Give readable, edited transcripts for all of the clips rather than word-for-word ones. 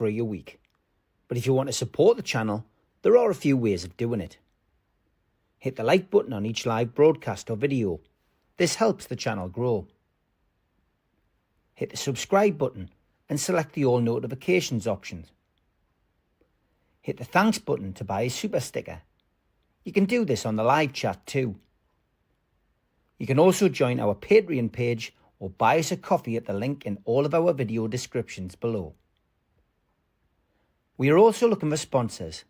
free a week. But if you want to support the channel, there are a few ways of doing it. Hit the like button on each live broadcast or video. This helps the channel grow. Hit the subscribe button and select the all notifications option. Hit the thanks button to buy a super sticker. You can do this on the live chat too. You can also join our Patreon page or buy us a coffee at the link in all of our video descriptions below. We are also looking for sponsors.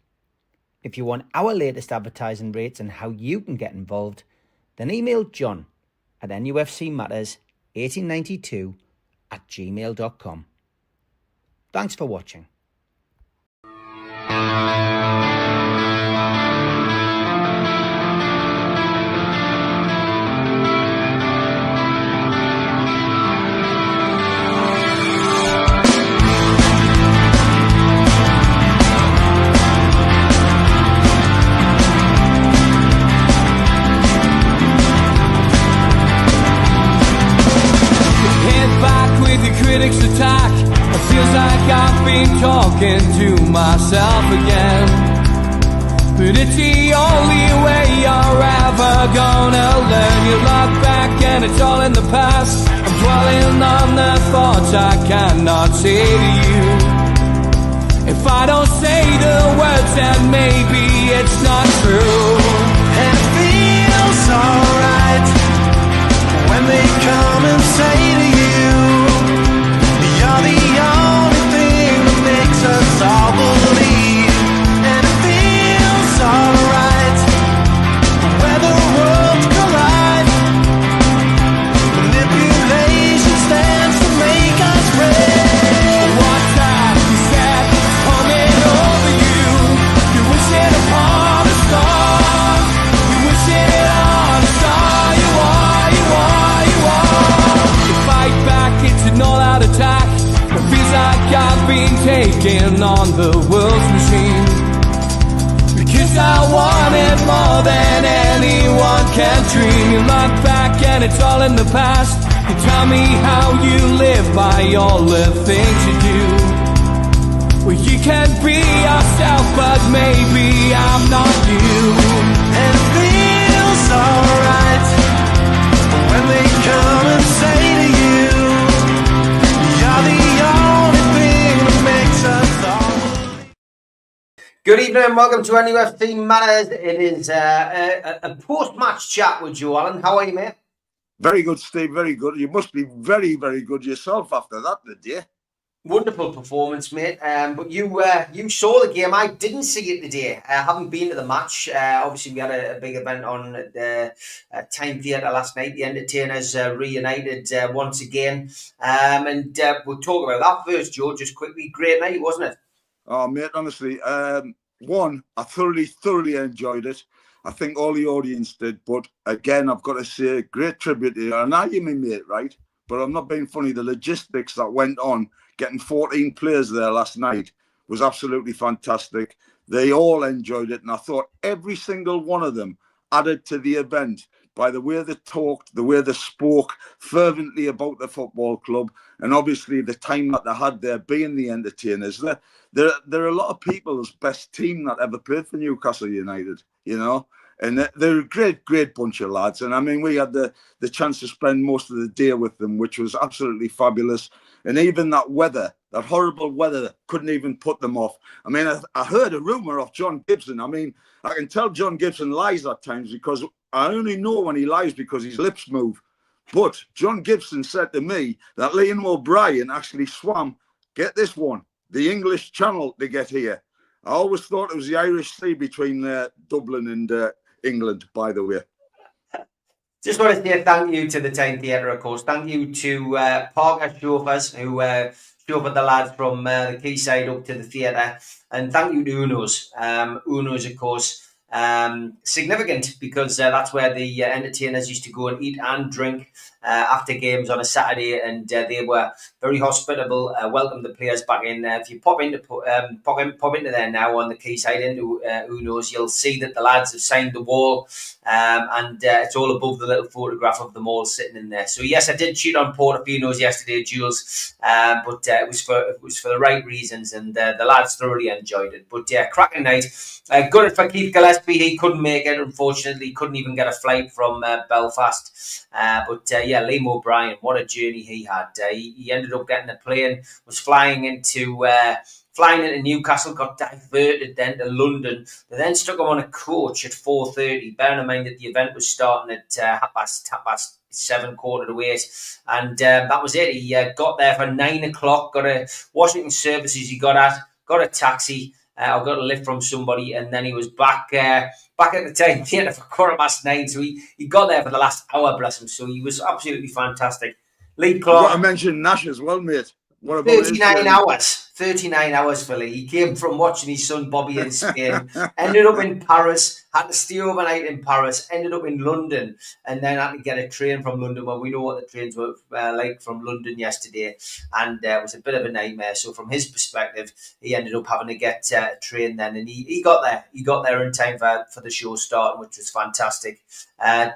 If you want our latest advertising rates and how you can get involved, then email John at nufcmatterspodcast1892@gmail.com. Thanks for watching. Critics attack. It feels like I've been talking to myself again. But it's the only way you're ever gonna learn. You look back and it's all in the past. I'm dwelling on the thoughts I cannot say to you. If I don't say the words, then maybe it's not true. And it feels alright when they come and say to you, you're the only thing that makes us all believe. And it feels alright where the worlds collide. Manipulation stands to make us red. What time you said was coming over you. You wish it upon a star. You wish it on a star. You are, you are, you are. You fight back, it's an all-out attack. It feels like I've been taken on the world's machine. Because I want it more than anyone can dream. You look back and it's all in the past. You tell me how you live by all the things you do. Well, you can be yourself, but maybe I'm not you. And it feels alright when they come and say to you, you're the only thing that makes us all. Good evening and welcome to NUFC Matters. It is a post-match chat with you, Allon. How are you, mate? Very good, Steve. Very good. You must be very, very good yourself after that, did you? Wonderful performance, mate. But you saw the game. I didn't see it today. I haven't been to the match. Obviously, we had a big event on the Tyne Theatre last night. The Entertainers reunited once again. And we'll talk about that first, Joe, just quickly. Great night, wasn't it? Oh, mate, honestly, one, I thoroughly enjoyed it. I think all the audience did. But again, I've got to say, great tribute to you. And now you mean, mate, right? But I'm not being funny. The logistics that went on, getting 14 players there last night was absolutely fantastic. They all enjoyed it. And I thought every single one of them added to the event by the way they talked, the way they spoke fervently about the football club, and obviously the time that they had there being the Entertainers. They're a lot of people's best team that ever played for Newcastle United, you know. And they're a great bunch of lads. And I mean, we had the chance to spend most of the day with them, which was absolutely fabulous. And even that weather, that horrible weather, couldn't even put them off. I mean, I heard a rumour of John Gibson. I mean, I can tell John Gibson lies at times because I only know when he lies because his lips move. But John Gibson said to me that Liam O'Brien actually swam, get this one, the English Channel to get here. I always thought it was the Irish Sea between Dublin and England, by the way. Just want to say thank you to the Tyne Theatre, of course. Thank you to Parker chauffeurs who chauffeured the lads from the quayside up to the theatre. And thank you to Uno's. Uno's, of course, significant because that's where the entertainers used to go and eat and drink after games on a Saturday, and they were very hospitable, welcomed the players back in. If you pop into there now on the quayside into who knows, you'll see that the lads have signed the wall, and it's all above the little photograph of them all sitting in there. So yes, I did cheat on Portofino's yesterday, Jules, but it was for the right reasons, and the lads thoroughly enjoyed it. But yeah, cracking night. Good for Keith Gillespie. He couldn't make it, unfortunately. Couldn't even get a flight from Belfast. But Liam O'Brien, what a journey he had. He ended up getting a plane, was flying into Newcastle, got diverted then to London. They then stuck him on a coach at 4:30. Bearing in mind that the event was starting at half past 7, 7:45, and that was it. He got there for 9 o'clock. Got a Washington Services. He got a taxi. I got a lift from somebody, and then he was back at the Tyne theatre for 9:15. So he got there for the last hour, bless him. So he was absolutely fantastic. Lee Clark. You've got to mention Nash as well, mate. What about 39 hours. 39 hours for Lee. He came from watching his son Bobby in Spain, ended up in Paris, had to stay overnight in Paris, ended up in London, and then had to get a train from London. Well, we know what the trains were like from London yesterday, and it was a bit of a nightmare. So from his perspective, he ended up having to get a train then, and he got there. He got there in time for the show starting, which was fantastic.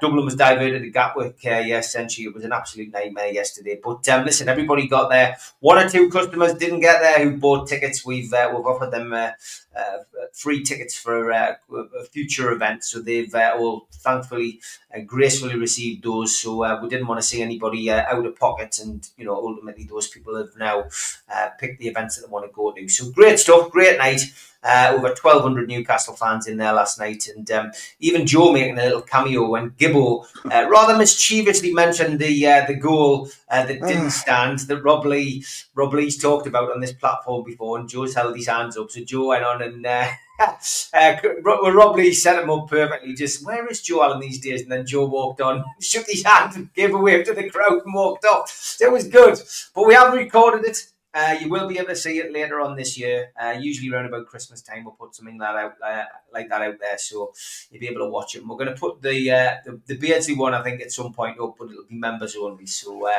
Dublin was diverted to Gatwick. Essentially, it was an absolute nightmare yesterday. But listen, everybody got there. One or two customers didn't get there who bought tickets. We've offered them free tickets for a future event, so they've all thankfully gracefully received those. So we didn't want to see anybody out of pocket, and ultimately those people have now picked the events that they want to go to. So great stuff, great night. Over 1,200 Newcastle fans in there last night, and even Joe making a little cameo when Gibbo rather mischievously mentioned the goal that didn't stand, that Rob Lee's talked about on this platform before, and Joe's held his hands up. So Joe went on and Rob Lee set him up perfectly. Just, where is Joe Allen these days? And then Joe walked on, shook his hand, and gave a wave to the crowd and walked off. It was good, but we have recorded it. You will be able to see it later on this year. Usually around about Christmas time, we'll put something like that out there, so you'll be able to watch it. And we're going to put the Beardsley one, I think, at some point up, but it'll be members only. So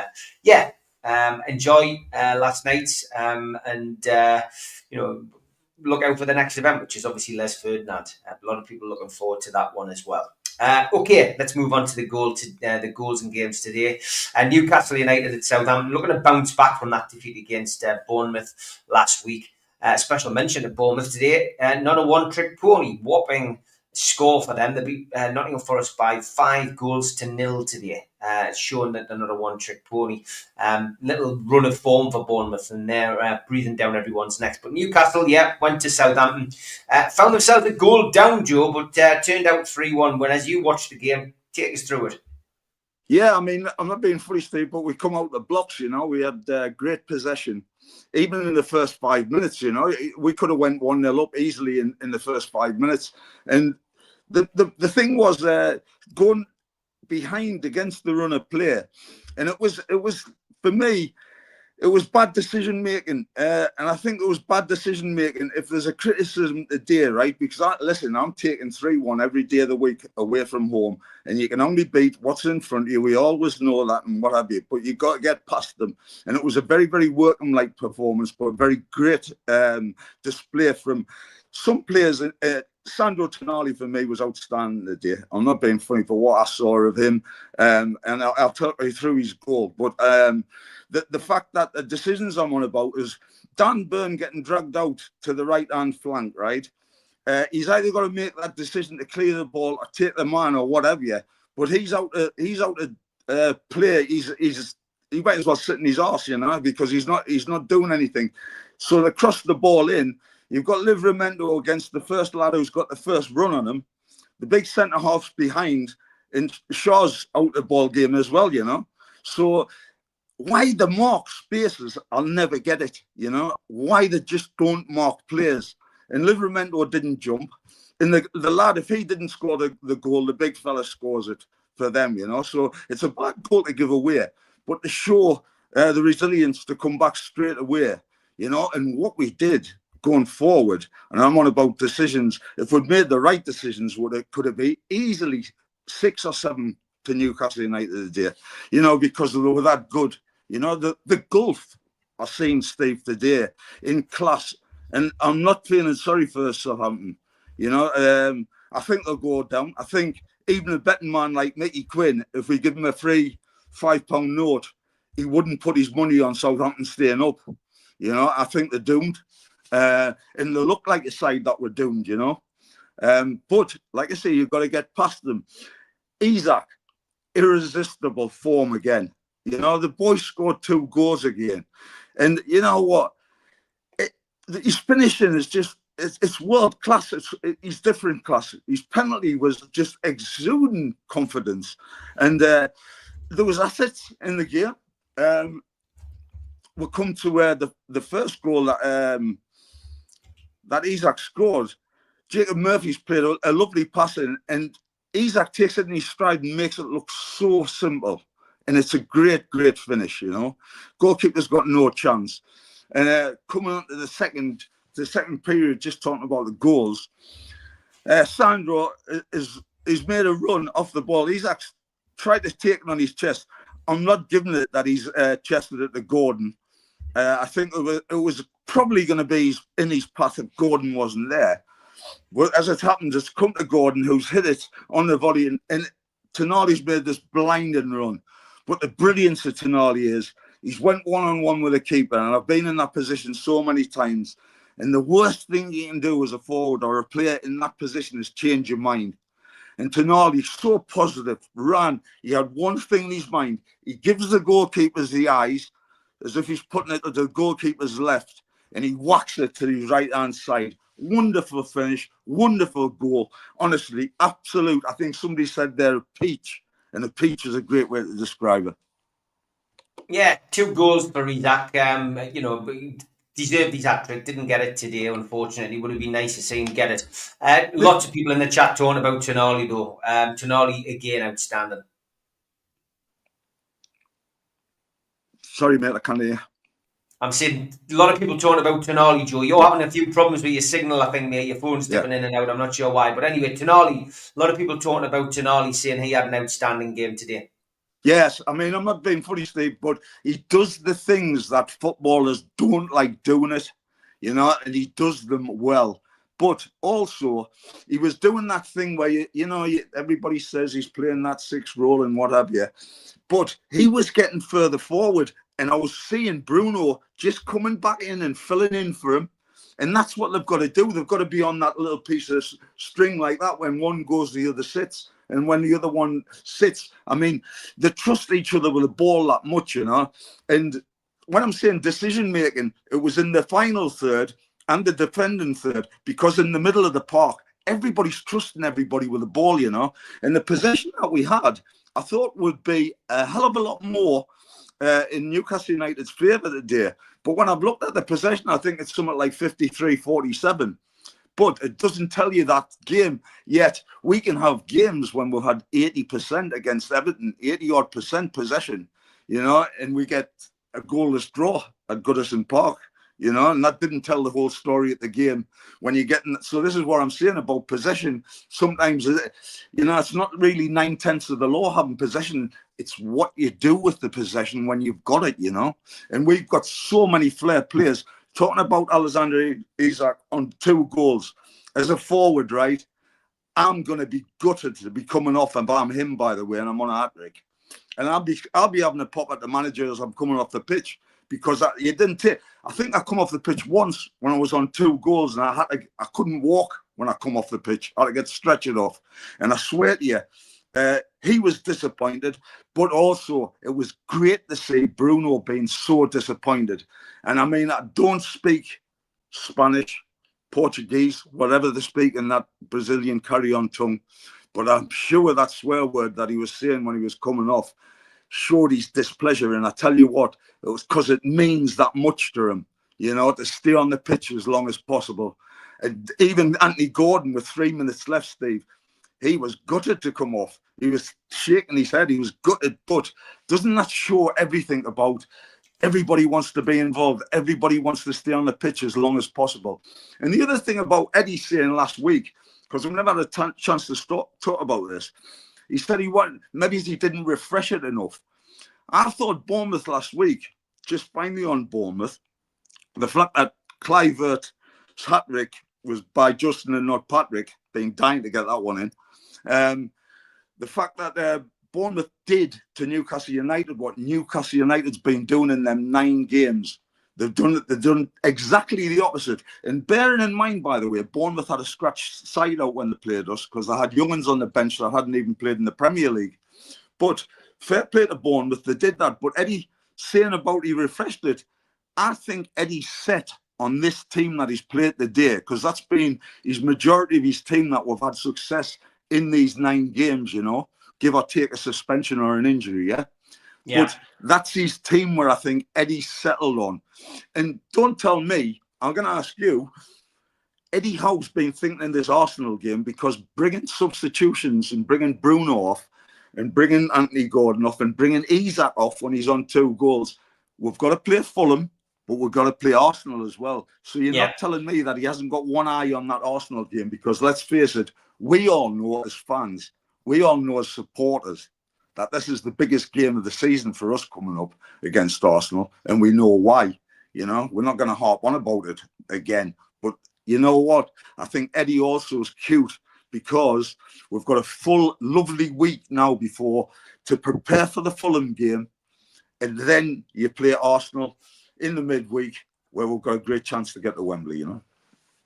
enjoy last night, and look out for the next event, which is obviously Les Ferdinand. A lot of people looking forward to that one as well. Okay, let's move on to the goals and games today. Newcastle United at Southampton looking to bounce back from that defeat against Bournemouth last week. Special mention to Bournemouth today. Not a one-trick pony. Whopping score for them. They beat Nottingham Forest by 5-0 today. Showing that they're not a one-trick pony. Little run of form for Bournemouth, and they're breathing down everyone's necks. But Newcastle, went to Southampton. Found themselves a goal down, Joe, but turned out 3-1. When as you watched the game, take us through it. Yeah, I mean, I'm not being funny, Steve, but we come out the blocks, we had great possession. Even in the first 5 minutes, we could have went 1-0 up easily in the first 5 minutes. And the thing was going behind against the runner player, and it was for me, it was bad decision making, and I think it was bad decision making. If there's a criticism today, right, because I'm taking 3-1 every day of the week away from home, and you can only beat what's in front of you. We always know that, and what have you, but you got to get past them. And it was a very, very workman-like performance, but a very great display from some players. Sandro Tonali for me was outstanding today. I'm not being funny for what I saw of him, and I'll talk you through his goal. But the fact that the decisions I'm on about is Dan Burn getting dragged out to the right-hand flank, right? He's either got to make that decision to clear the ball or take the man or whatever, but he's out to play. He might as well sit in his arse, because he's not doing anything. So they cross the ball in. You've got Livramento against the first lad who's got the first run on him. The big centre-half's behind, and Shaw's out the ball game as well, So why the mark spaces, I'll never get it, Why they just don't mark players. And Livramento didn't jump. And the lad, if he didn't score the goal, the big fella scores it for them, So it's a bad goal to give away. But to show the resilience to come back straight away, And what we did, going forward, and I'm on about decisions, if we'd made the right decisions, could it be easily 6 or 7 to Newcastle United today, you know, because they were that good. You know, the gulf I've seen, Steve, today in class, and I'm not feeling sorry for Southampton. You know, I think they'll go down. I think even a betting man like Mickey Quinn, if we give him a free £5 note, he wouldn't put his money on Southampton staying up. You know, I think they're doomed. And they look like a side that were doomed, you know. But, like I say, you've got to get past them. Isak, irresistible form again. You know, the boy scored 2 goals again. And you know what? His finishing is just, it's world class. He's different class. His penalty was just exuding confidence. And there was assets in the game. We'll come to the first goal that Isak scored. Jacob Murphy's played a lovely pass in, and Isak takes it in his stride and makes it look so simple. And it's a great, great finish, you know. Goalkeeper's got no chance. And coming on to the second period, just talking about the goals, Sandro is made a run off the ball. Isak's tried to take it on his chest. I'm not giving it that he's chested it to Gordon. I think it was probably going to be in his path if Gordon wasn't there. Well, as it happens, it's come to Gordon, who's hit it on the volley, and Tonali's made this blinding run. But the brilliance of Tonali is he's went one-on-one with a keeper, and I've been in that position so many times. And the worst thing you can do as a forward or a player in that position is change your mind. And Tonali, so positive, ran. He had one thing in his mind. He gives the goalkeepers the eyes, as if he's putting it to the goalkeeper's left, and he whacks it to his right-hand side. Wonderful finish, wonderful goal. Honestly, absolute. I think somebody said they're a peach, and a peach is a great way to describe it. Yeah, 2 goals for Isak. You know, deserved his hat-trick. Didn't get it today, unfortunately. Would have been nice to see him get it. Lots of people in the chat talking about Tonali, though. Tonali, again, outstanding. Sorry, mate, I can't hear you. I'm saying a lot of people talking about Tonali, Joe. You're having a few problems with your signal, I think, mate. Your phone's dipping in and out. I'm not sure why. But anyway, Tonali, a lot of people talking about Tonali, saying he had an outstanding game today. Yes, I mean, I'm not being funny, Steve, but he does the things that footballers don't like doing it, you know, and he does them well. But also, he was doing that thing where, everybody says he's playing that 6th role and what have you. But he was getting further forward, and I was seeing Bruno just coming back in and filling in for him. And that's what they've got to do. They've got to be on that little piece of string like that. When one goes, the other sits. And when the other one sits, I mean, they trust each other with the ball that much, you know. And when I'm saying decision-making, it was in the final third and the defending third, because in the middle of the park, everybody's trusting everybody with the ball, you know. And the possession that we had, I thought would be a hell of a lot more in Newcastle United's favour today. But when I've looked at the possession, I think it's something like 53-47. But it doesn't tell you that game yet. We can have games when we've had 80% against Everton, 80-odd% possession, you know, and we get a goalless draw at Goodison Park, you know, and that didn't tell the whole story at the game. When you're getting, so this is what I'm saying about possession. Sometimes, you know, it's not really 9/10 of the law having possession. It's what you do with the possession when you've got it, you know. And we've got so many flair players. Talking about Alexander Isak on 2 goals. As a forward, right, I'm going to be gutted to be coming off, and I'm him, by the way, and I'm on a hat-trick. And I'll be having a pop at the manager as I'm coming off the pitch, because you didn't take. I think I come off the pitch once when I was on 2 goals, and I couldn't walk when I come off the pitch. I had to get stretchered off. And I swear to you, he was disappointed, but also it was great to see Bruno being so disappointed. And I mean, I don't speak Spanish, Portuguese, whatever they speak in that Brazilian carry-on tongue, but I'm sure that swear word that he was saying when he was coming off showed his displeasure. And I tell you what, it was because it means that much to him, you know, to stay on the pitch as long as possible. And even Anthony Gordon with 3 minutes left, Steve, he was gutted to come off. He was shaking his head. He was gutted. But doesn't that show everything about everybody wants to be involved. Everybody wants to stay on the pitch as long as possible. And the other thing about Eddie saying last week, because we've never had a chance to talk about this, he said maybe he didn't refresh it enough. I thought Bournemouth last week, just finally on Bournemouth, the fact that Kluivert's hat-trick was by Justin and not Patrick, being dying to get that one in. The fact that Bournemouth did to Newcastle United what Newcastle United's been doing in them 9 games. They've done exactly the opposite. And bearing in mind, by the way, Bournemouth had a scratch side out when they played us because they had young'uns on the bench that hadn't even played in the Premier League. But fair play to Bournemouth, they did that. But Eddie saying about he refreshed it, I think Eddie's set on this team that he's played today, because that's been his majority of his team that we've had success in these 9 games, you know, give or take a suspension or an injury, yeah? But that's his team where I think Eddie's settled on. And don't tell me, I'm going to ask you, Eddie Howe's been thinking in this Arsenal game, because bringing substitutions and bringing Bruno off and bringing Anthony Gordon off and bringing Isak off when he's on 2 goals, we've got to play Fulham, but we've got to play Arsenal as well. So you're not telling me that he hasn't got one eye on that Arsenal game, because let's face it, we all know as fans, we all know as supporters, that this is the biggest game of the season for us coming up against Arsenal, and we know why. You know, we're not going to harp on about it again. But you know what? I think Eddie also is cute, because we've got a full, lovely week now before to prepare for the Fulham game, and then you play Arsenal in the midweek, where we've got a great chance to get to Wembley, you know.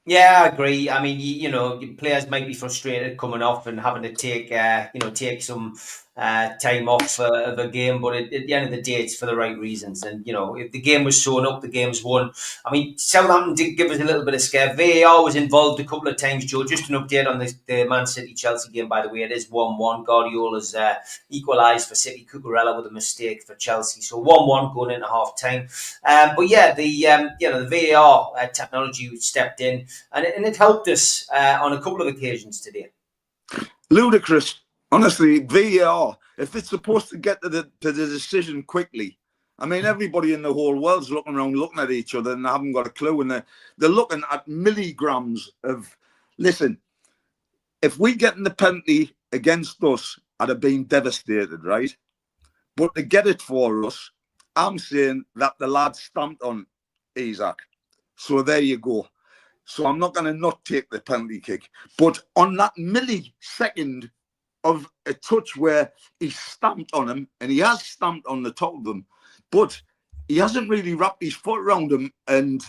Yeah, I agree. I mean, you know, players might be frustrated coming off and having to take some time off of a game, but at the end of the day, it's for the right reasons. And you know, if the game was shown up, the game's won. I mean, Southampton did give us a little bit of scare. VAR was involved a couple of times, Joe. Just an update on the Man City Chelsea game, by the way. It is 1-1. Guardiola's equalised for City. Cucurella with a mistake for Chelsea. So 1-1 going into half time. But yeah, the VAR technology stepped in, and it helped us on a couple of occasions today. Ludicrous. Honestly, VAR, if it's supposed to get to the decision quickly, I mean, everybody in the whole world's looking around, looking at each other, and they haven't got a clue. And they're looking at milligrams of... Listen, if we get in the penalty against us, I'd have been devastated, right? But to get it for us, I'm saying that the lad stamped on Isak. So there you go. So I'm not going to not take the penalty kick. But on that millisecond of a touch where he stamped on him, and he has stamped on the top of him, but he hasn't really wrapped his foot around him. And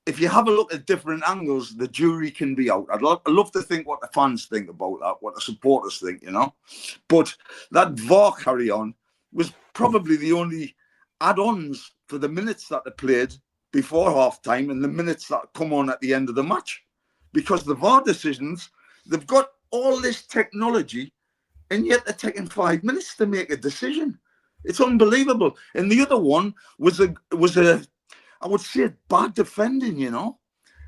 if you have a look at different angles, the jury can be out. I'd love to think what the fans think about that, what the supporters think, you know. But that VAR carry-on was probably the only add-ons for the minutes that they played before half-time and the minutes that come on at the end of the match. Because the VAR decisions, they've got all this technology, and yet they're taking 5 minutes to make a decision. It's unbelievable. And the other one was a I would say bad defending, you know,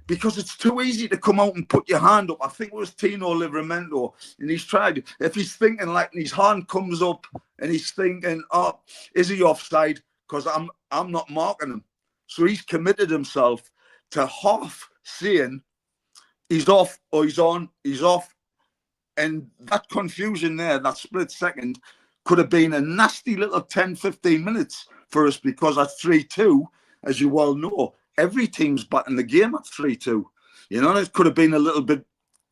because it's too easy to come out and put your hand up. I think it was Tino Livramento, and he's tried. If he's thinking like, and his hand comes up, and he's thinking, oh, is he offside? Because I'm not marking him. So he's committed himself to half saying he's off or he's on, he's off. And that confusion there, that split second, could have been a nasty little 10, 15 minutes for us, because at 3-2, as you well know, every team's back in the game at 3-2. You know, it could have been a little bit,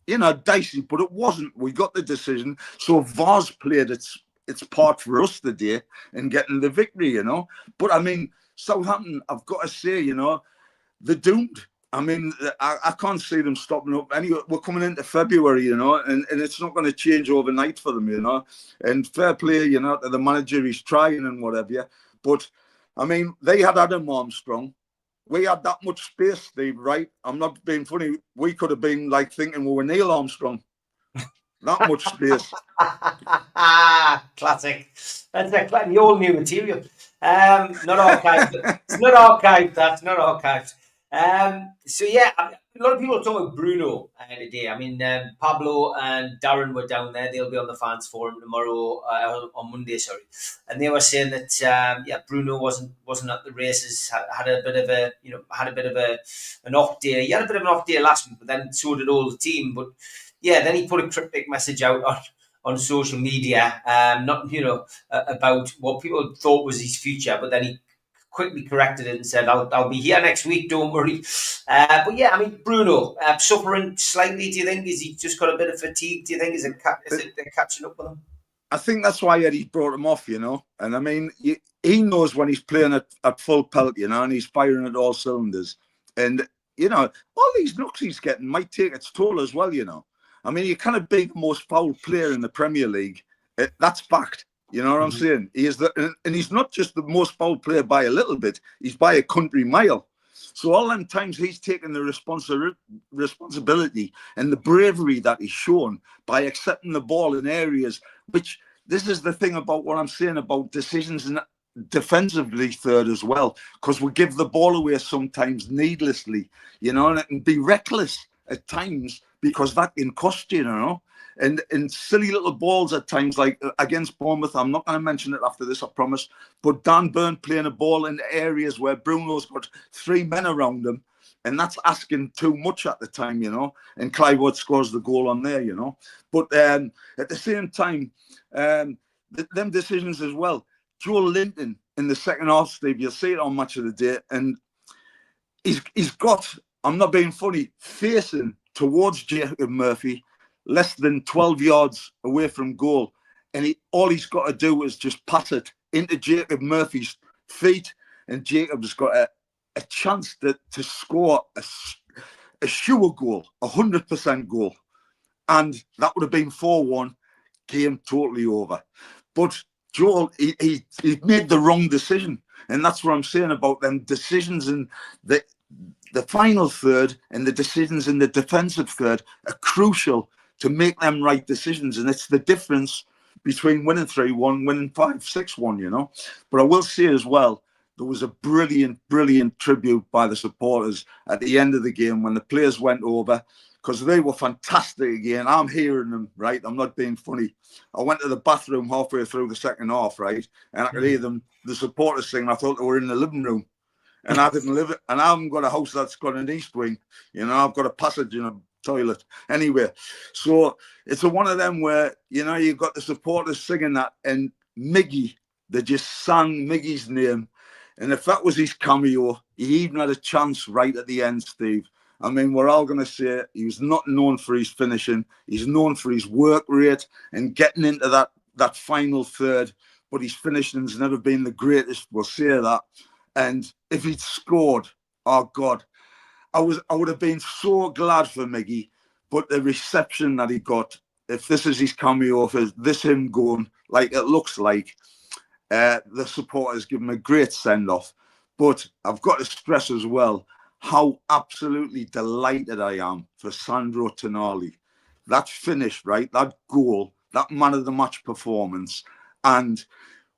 you know, dicey, but it wasn't. We got the decision. So VAR's played its part for us today in getting the victory, you know. But, I mean, Southampton, I've got to say, you know, they're doomed. I mean, I can't see them stopping up. Anyway, we're coming into February, you know, and it's not going to change overnight for them, you know. And fair play, you know, to the manager, he's trying and whatever. Yeah. But, I mean, they had Adam Armstrong. We had that much space, Steve, right? I'm not being funny. We could have been, like, thinking we were Neil Armstrong. That much space. Classic. That's the all new material. Not archived. It's not archived. That's not archived. So yeah, a lot of people are talking about Bruno today. I mean, Pablo and Darren were down there. They'll be on the fans forum tomorrow, on Monday, sorry. And they were saying that Bruno wasn't at the races. Had a bit of an off day. He had a bit of an off day last week, but then so did all the team. But yeah, then he put a cryptic message out on social media, not about what people thought was his future, but then he quickly corrected it and said, "I'll be here next week. Don't worry." But yeah, I mean, Bruno suffering slightly. Do you think is he just got a bit of fatigue? Do you think is it catching up with him? I think that's why Eddie brought him off, And I mean, he knows when he's playing at full pelt, and he's firing at all cylinders. And all these knocks he's getting might take its toll as well. I mean, he kind of be the most foul player in the Premier League. That's fact. You know what I'm saying? He is and he's not just the most foul player by a little bit. He's by a country mile. So all them times he's taken the responsibility and the bravery that he's shown by accepting the ball in areas which this is the thing about what I'm saying about decisions and defensively third as well, because we give the ball away sometimes needlessly, and it can be reckless at times because that can cost you, And silly little balls at times, like against Bournemouth. I'm not going to mention it after this, I promise. But Dan Burn playing a ball in areas where Bruno's got 3 men around him. And that's asking too much at the time, And Clive Wood scores the goal on there, But at the same time, them decisions as well. Joe Linton in the second half, Steve, you'll see it on Match of the Day. And he's got, I'm not being funny, facing towards Jacob Murphy, less than 12 yards away from goal. And all he's got to do is just pass it into Jacob Murphy's feet. And Jacob's got a chance to score a sure goal, 100% goal. And that would have been 4-1, game totally over. But Joel, he made the wrong decision. And that's what I'm saying about them decisions in the final third and the decisions in the defensive third are crucial to make them right decisions. And it's the difference between winning 3-1, winning 5-6-1, But I will say as well, there was a brilliant, brilliant tribute by the supporters at the end of the game when the players went over, because they were fantastic again. I'm hearing them, right? I'm not being funny. I went to the bathroom halfway through the second half, right? And I could hear them, the supporters singing. I thought they were in the living room. And I didn't live it. And I haven't got a house that's got an east wing. I've got a passage and a toilet. Anyway, so it's one of them where, you've got the supporters singing that. And Miggy, they just sang Miggy's name. And if that was his cameo, he even had a chance right at the end, Steve. I mean, we're all going to say he was not known for his finishing. He's known for his work rate and getting into that final third. But his finishing's never been the greatest. We'll say that. And if he'd scored, oh God, I would have been so glad for Miggy. But the reception that he got, if this is his cameo, if this him going like it looks like, the supporters give him a great send-off. But I've got to stress as well how absolutely delighted I am for Sandro Tonali. That finish, right? That goal, that man of the match performance. And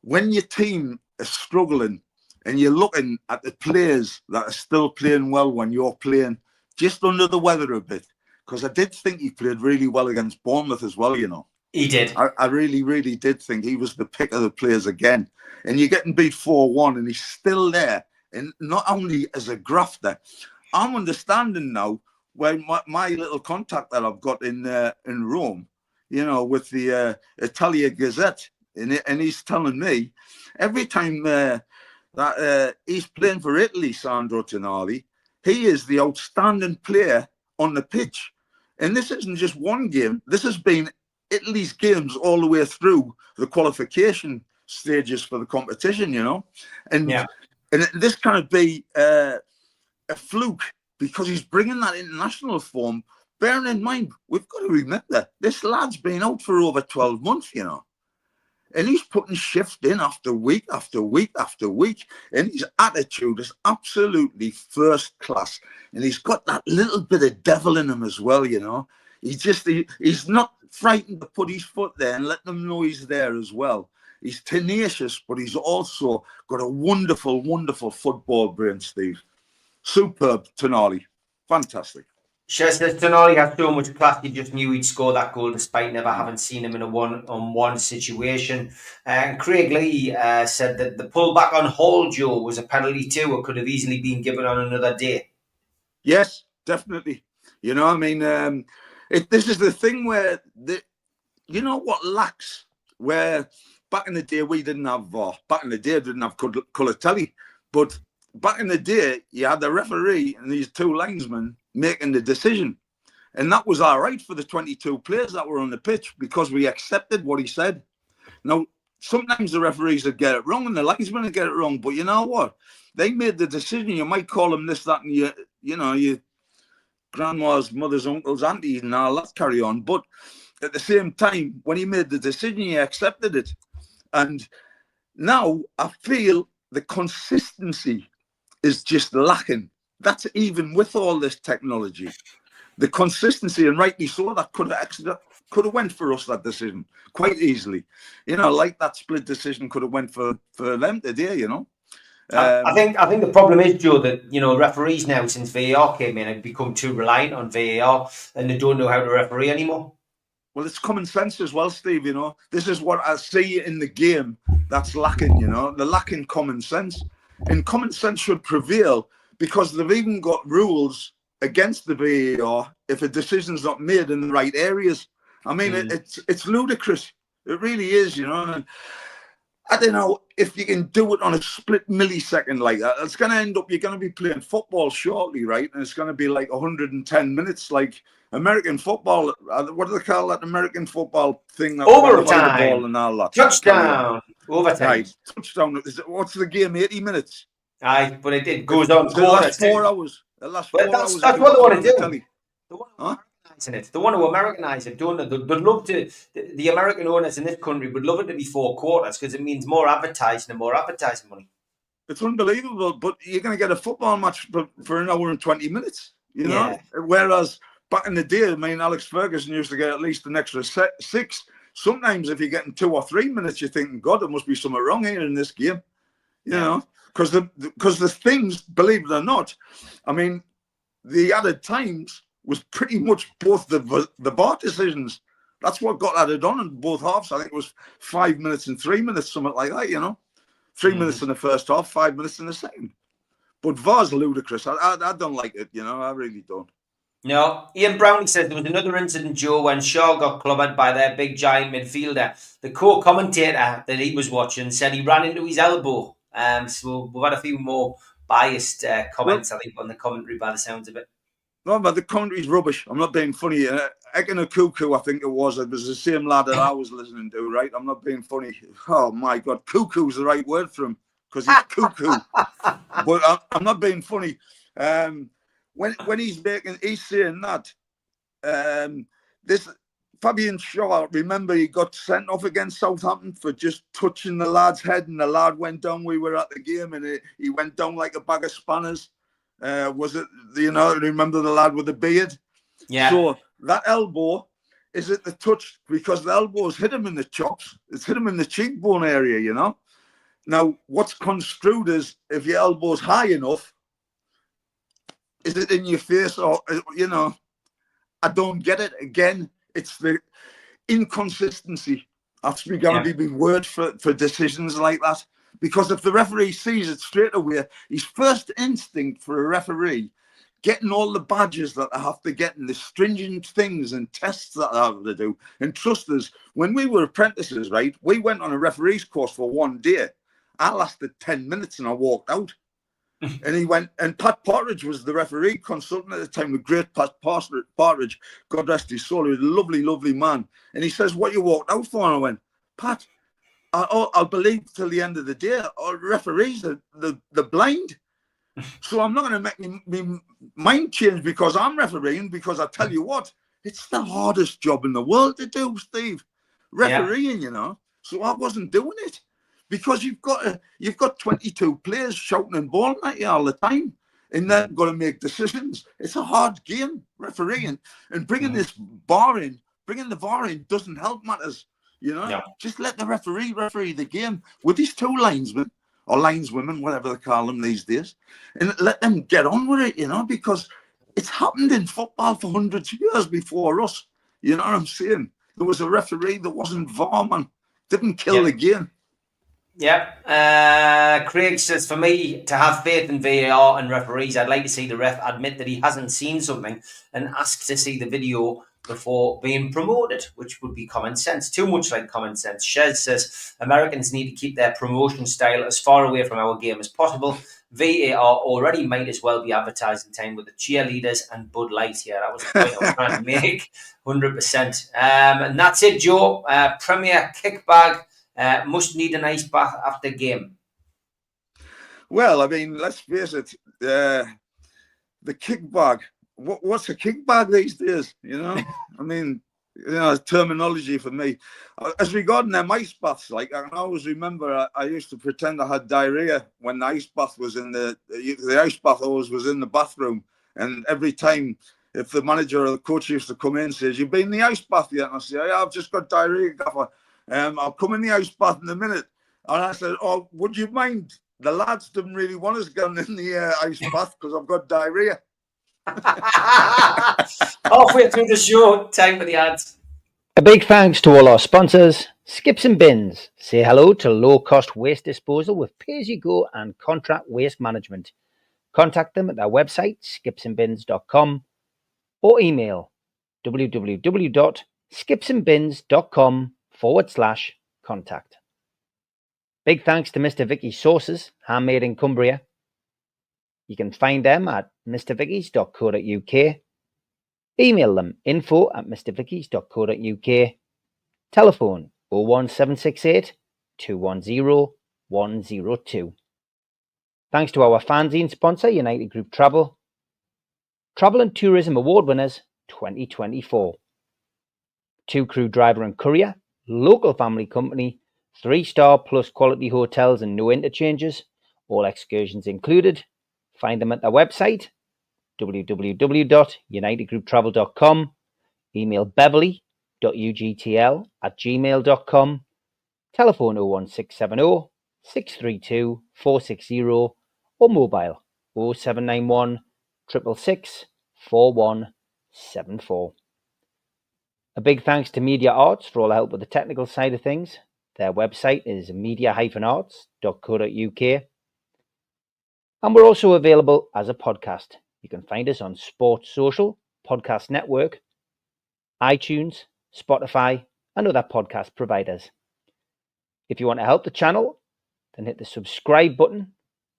when your team is struggling and you're looking at the players that are still playing well when you're playing just under the weather a bit, because I did think he played really well against Bournemouth as well, He did. I really, really did think he was the pick of the players again. And you're getting beat 4-1 and he's still there. And not only as a grafter, I'm understanding now when my little contact that I've got in Rome, with the Italia Gazette, and he's telling me every time that he's playing for Italy, Sandro Tonali, he is the outstanding player on the pitch. And this isn't just one game. This has been Italy's games all the way through the qualification stages for the competition, And this can't be a fluke because he's bringing that international form. Bearing in mind, we've got to remember, this lad's been out for over 12 months, And he's putting shift in after week after week after week. And his attitude is absolutely first class. And he's got that little bit of devil in him as well, He's not frightened to put his foot there and let them know he's there as well. He's tenacious, but he's also got a wonderful, wonderful football brain, Steve. Superb, Tonali. Fantastic. Says Tonali had so much class, he just knew he'd score that goal despite never having seen him in a one-on-one situation. And Craig Lee said that the pullback on Hall, Joe, was a penalty too, or could have easily been given on another day. Yes, definitely. You know, I mean, this is the thing where, you know what lacks? Where back in the day, we didn't have VAR. Back in the day, didn't have colour telly. But back in the day, you had the referee and these two linesmen making the decision. And that was all right for the 22 players that were on the pitch because we accepted what he said. Now, sometimes the referees would get it wrong and the linesmen would get it wrong. But you know what? They made the decision. You might call them this, that, and your grandma's, mother's, uncle's, aunties and all that carry on. But at the same time, when he made the decision, he accepted it. And now I feel the consistency is just lacking. That's even with all this technology. The consistency, and rightly so, that could have went for us, that decision, quite easily. You know, like that split decision could have went for them today, you know. I think the problem is, Joe, that, you know, referees now, since VAR came in, have become too reliant on VAR and they don't know how to referee anymore. Well, it's common sense as well, Steve, you know. This is what I see in the game that's lacking, you know. They're lacking common sense. And common sense should prevail because they've even got rules against the VAR if a decision's not made in the right areas. I mean, it's ludicrous. It really is, you know. And I don't know if you can do it on a split millisecond like that. It's going to end up, you're going to be playing football shortly, right? And it's going to be like 110 minutes, like American football. What do they call that American football thing? Overtime. The ball and all that. Touchdown. Overtime. Right. Touchdown. What's the game? 80 minutes. Aye, but it goes on. The last 4 hours. The last 4 hours. That's what they want to do. They want to huh? Americanize it. They want to Americanize it, don't they? They'd love to. The American owners in this country would love it to be 4 quarters because it means more advertising and more advertising money. It's unbelievable, but you're going to get a football match for an hour and 20 minutes, you know? Whereas back in the day, I mean, Alex Ferguson used to get at least an extra 6. Sometimes if you're getting 2 or 3 minutes, you're thinking, God, there must be something wrong here in this game, you know? Because the things, believe it or not, I mean, the added times was pretty much both the VAR decisions. That's what got added on in both halves. I think it was 5 minutes and 3 minutes, something like that, you know? 3 minutes in the first half, 5 minutes in the second. But VAR's ludicrous. I don't like it, you know? I really don't. No, Ian Browning says there was another incident, Joe, when Shaw got clobbered by their big giant midfielder. The co-commentator that he was watching said he ran into his elbow. So we've had a few more biased comments, I think, on the commentary by the sounds of it. No, but the commentary's rubbish. I'm not being funny. Ekene Cuckoo, I think it was the same lad that I was listening to, right? I'm not being funny. Oh, my God. Cuckoo's the right word for him because he's cuckoo. But I'm not being funny. When he's saying that, this Fabian Shaw, remember he got sent off against Southampton for just touching the lad's head and the lad went down. We were at the game and he went down like a bag of spanners. Was it, you know, remember the lad with the beard? Yeah. So that elbow, is it the touch? Because the elbow's hit him in the chops. It's hit him in the cheekbone area, you know. Now, what's construed is if your elbow's high enough, is it in your face or, you know, I don't get it. Again, it's the inconsistency. That's going to be the word for decisions like that. Because if the referee sees it straight away, his first instinct for a referee, getting all the badges that they have to get and the stringent things and tests that they have to do. And trust us, when we were apprentices, right, we went on a referee's course for 1 day. I lasted 10 minutes and I walked out. And he went, and Pat Partridge was the referee consultant at the time, the great Pat Partridge, God rest his soul. He was a lovely, lovely man. And he says, what you walked out for? And I went, Pat, I'll believe till the end of the day. Our referees are the blind. So I'm not going to make me mind change because I'm refereeing, because I tell you what, it's the hardest job in the world to do, Steve. Refereeing, you know. So I wasn't doing it. Because you've got 22 players shouting and bawling at you all the time, and they're going to make decisions. It's a hard game, refereeing, and bringing the VAR in doesn't help matters. You know, just let the referee the game with these 2 linesmen. or lineswomen, whatever they call them these days, and let them get on with it, you know, because it's happened in football for hundreds of years before us. You know what I'm saying? There was a referee that wasn't VAR, man. Didn't kill the game. Yep. Craig says, for me, to have faith in VAR and referees, I'd like to see the ref admit that he hasn't seen something and ask to see the video before being promoted, which would be common sense. Too much like common sense. Shez says, Americans need to keep their promotion style as far away from our game as possible. VAR already might as well be advertised in time with the cheerleaders and Bud Light here. That was the point I was trying to make, 100%. And that's it, Joe. Premier kickbag. Must need an ice bath after game. Well, I mean, let's face it. The kickbag. What's a kickbag these days? You know, I mean, you know, terminology for me. As regarding them ice baths, like I always remember, I used to pretend I had diarrhea when the ice bath was in the ice bath always was in the bathroom, and every time. If the manager or the coach used to come in and says, "You've been in the ice bath yet?" And I say, "Yeah, I've just got diarrhea, gaffer. I'll come in the ice bath in a minute." And I said, "Oh, would you mind? The lads didn't really want us going in the ice bath because I've got diarrhea." Halfway through the show, time for the ads. A big thanks to all our sponsors, Skips and Bins. Say hello to low-cost waste disposal with pay-as-you-go and contract waste management. Contact them at their website, skipsandbins.com, or email www.skipsandbins.com/contact. Big thanks to Mr. Vicky's Sauces, handmade in Cumbria. You can find them at mrvickies.co.uk. Email them info@mrvickies.co.uk. Telephone 01768 210 102. Thanks to our fanzine sponsor, United Group Travel. Travel and Tourism Award winners 2024. 2-crew driver and courier, local family company, 3-star plus quality hotels and no interchanges, all excursions included. Find them at their website, www.unitedgrouptravel.com. Email beverly.ugtl@gmail.com. Telephone 01670 632 460 or mobile 0791 666 4174. A big thanks to Media Arts for all the help with the technical side of things. Their website is media-arts.co.uk. And we're also available as a podcast. You can find us on Sports Social, Podcast Network, iTunes, Spotify, and other podcast providers. If you want to help the channel, then hit the subscribe button.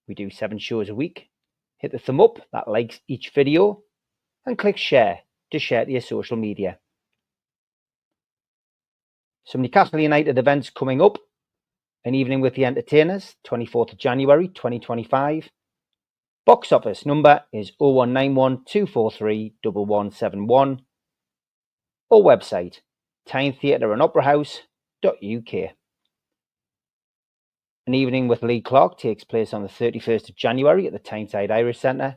We do 7 shows a week. Hit the thumb up that likes each video, and click share to share to your social media. Some Newcastle United events coming up. An evening with the entertainers, 24th of January 2025. Box office number is 0191 243 1171. Or website, Tyne Theatre and Opera House.uk. An evening with Lee Clark takes place on the 31st of January at the Tyneside Irish Centre.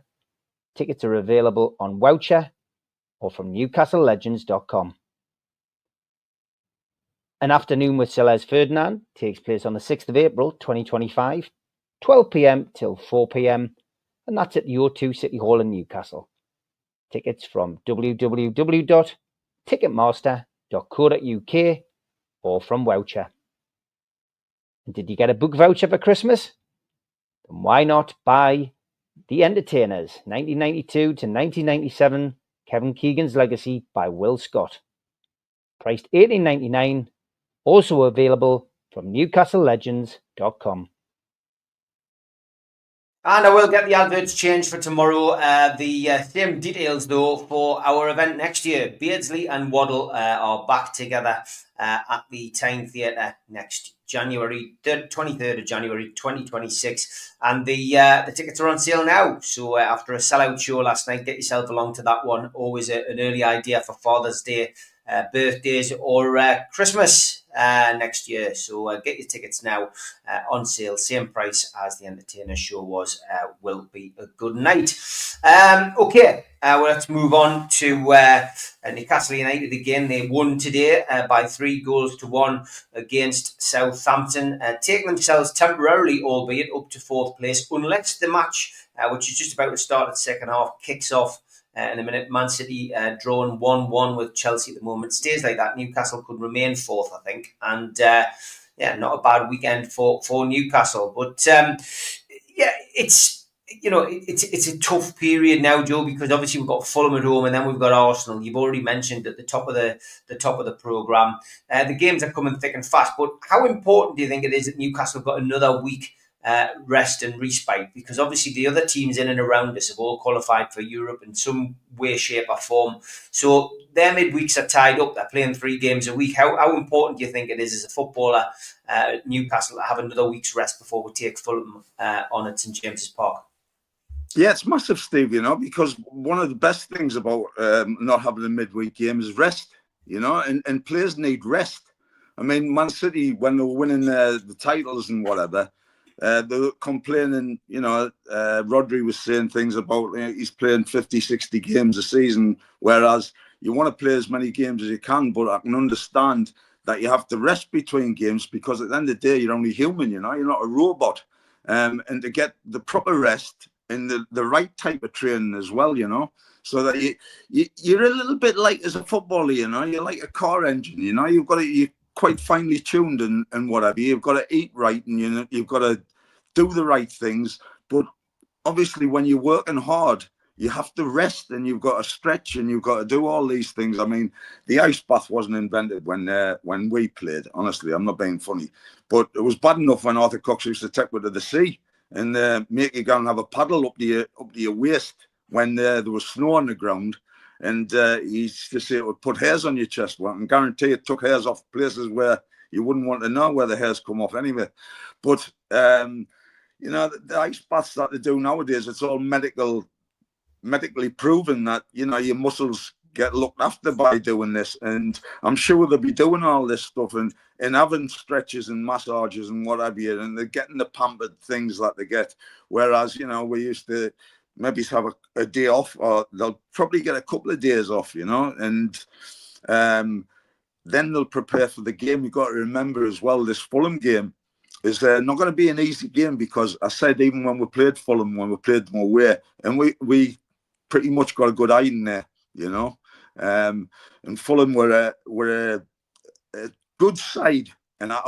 Tickets are available on Voucher or from newcastlelegends.com. An afternoon with Celeste Ferdinand takes place on the 6th of April 2025, 12 p.m. till 4 p.m, and that's at the O2 City Hall in Newcastle. Tickets from www.ticketmaster.co.uk or from Voucher. And did you get a book voucher for Christmas? Then why not buy The Entertainers, 1992 to 1997, Kevin Keegan's Legacy by Will Scott. Priced $18.99, also available from newcastlelegends.com. And I will get the adverts changed for tomorrow. The same details, though, for our event next year. Beardsley and Waddle are back together at the Tyne Theatre next January, 23rd of January 2026. And the tickets are on sale now. So after a sellout show last night, get yourself along to that one. Always an early idea for Father's Day, birthdays or Christmas. next year. So get your tickets now on sale, same price as the Entertainer show was. Will be a good night. Okay, well, let's move on to Newcastle United again. They won today by 3-1 against Southampton, taking themselves temporarily, albeit, up to 4th place, unless the match, which is just about to start at second half, kicks off in a minute. Man City drawn 1-1 with Chelsea at the moment. Stays like that, Newcastle could remain 4th, I think. And yeah, not a bad weekend for Newcastle. But yeah, it's a tough period now, Joe, because obviously we've got Fulham at home and then we've got Arsenal. You've already mentioned at the top of the programme. The games are coming thick and fast. But how important do you think it is that Newcastle have got another week rest and respite? Because obviously the other teams in and around us have all qualified for Europe in some way, shape or form. So their midweeks are tied up. They're playing 3 games a week. How important do you think it is as a footballer, Newcastle, to have another week's rest before we take Fulham on at St James's Park? Yeah, it's massive, Steve, because one of the best things about not having a midweek game is rest, and players need rest. I mean, Man City, when they were winning the titles and whatever, they were complaining, Rodri was saying things about he's playing 50, 60 games a season, whereas you want to play as many games as you can, but I can understand that you have to rest between games because at the end of the day, you're only human, you're not a robot. And to get the proper rest and the right type of training as well, so that you're a little bit like as a footballer, you're like a car engine, you're quite finely tuned and whatever. You've got to eat right and you've got to do the right things. But obviously when you're working hard, you have to rest and you've got to stretch and you've got to do all these things. I mean, the ice bath wasn't invented when we played, honestly. I'm not being funny. But it was bad enough when Arthur Cox used to take me to the sea and make you go and have a paddle up to your waist when there was snow on the ground. And he used to say it would put hairs on your chest. Well, I can guarantee it took hairs off places where you wouldn't want to know where the hairs come off anyway. But, the ice baths that they do nowadays, it's all medically proven that, your muscles get looked after by doing this. And I'm sure they'll be doing all this stuff and having stretches and massages and what have you. And they're getting the pampered things that they get. Whereas, we used to maybe have a day off, or they'll probably get a couple of days off, and then they'll prepare for the game. You've got to remember as well, this Fulham game is not going to be an easy game because I said even when we played Fulham, when we played them away, and we pretty much got a good eye in there, and Fulham were a good side. And I